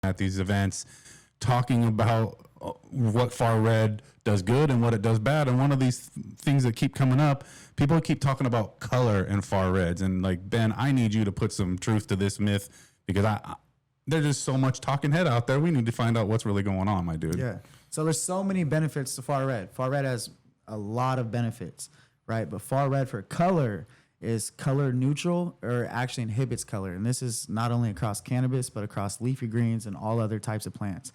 at these events talking about what far red does good and what it does bad. And one of these things that keep coming up, people keep talking about color and far reds. And like, Ben, I need you to put some truth to this myth, because there's just so much talking head out there. We need to find out what's really going on, my dude. Yeah. So there's so many benefits to far red. Far red has a lot of benefits, right? But far red for color is color neutral, or actually inhibits color. And this is not only across cannabis, but across leafy greens and all other types of plants.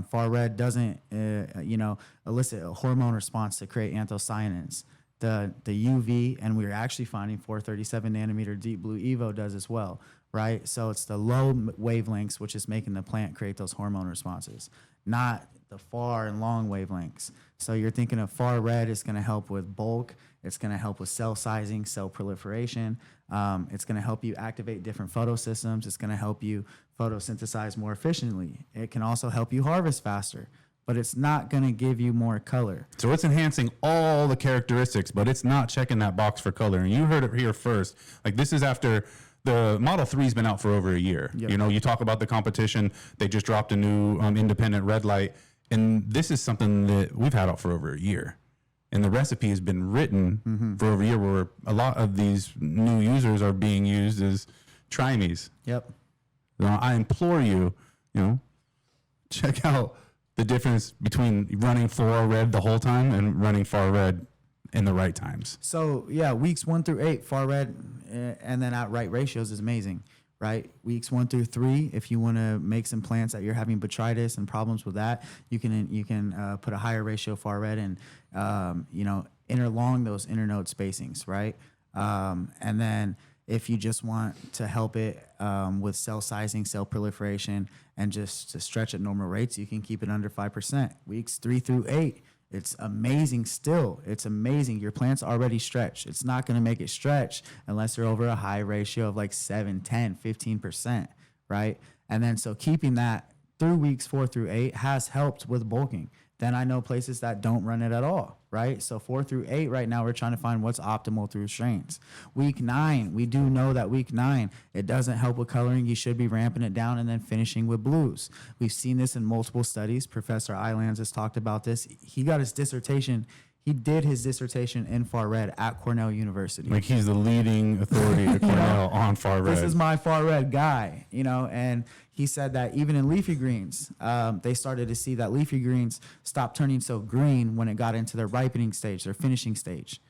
Far red doesn't, elicit a hormone response to create anthocyanins. The UV, and we're actually finding 437 nanometer deep blue Evo does as well, right? So it's the low wavelengths which is making the plant create those hormone responses, not the far and long wavelengths. So you're thinking of far red is going to help with bulk. It's going to help with cell sizing, cell proliferation. It's going to help you activate different photosystems. It's going to help you photosynthesize more efficiently. It can also help you harvest faster, but it's not going to give you more color. So it's enhancing all the characteristics, but it's not checking that box for color. And you heard it here first. Like, this is after the Model 3 has been out for over a year. Yep. You know, you talk about the competition. They just dropped a new independent red light. And this is something that we've had out for over a year. And the recipe has been written for over a year, where a lot of these new users are being used as trimies. Yep. I implore you, check out the difference between running far red the whole time and running far red in the right times. So yeah, weeks 1 through 8, far red, and then outright ratios is amazing, right? Weeks 1 through 3, if you want to make some plants that you're having botrytis and problems with that, you can put a higher ratio far red and interlong those internode spacings, right? And then if you just want to help it with cell sizing, cell proliferation, and just to stretch at normal rates, you can keep it under 5%. Weeks 3 through 8, it's amazing still. It's amazing. Your plant's already stretched. It's not going to make it stretch unless they're over a high ratio of like 7, 10, 15%, right? And then so keeping that through weeks 4 through 8 has helped with bulking. Then I know places that don't run it at all, right? So 4 through 8 right now, we're trying to find what's optimal through strains. Week 9, we do know that week 9, it doesn't help with coloring. You should be ramping it down and then finishing with blues. We've seen this in multiple studies. Professor Islands has talked about this. He got his dissertation. He did his dissertation in far red at Cornell University. Like, he's the leading authority at Cornell on far red. This is my far red guy, and he said that even in leafy greens, they started to see that leafy greens stopped turning so green when it got into their ripening stage, their finishing stage.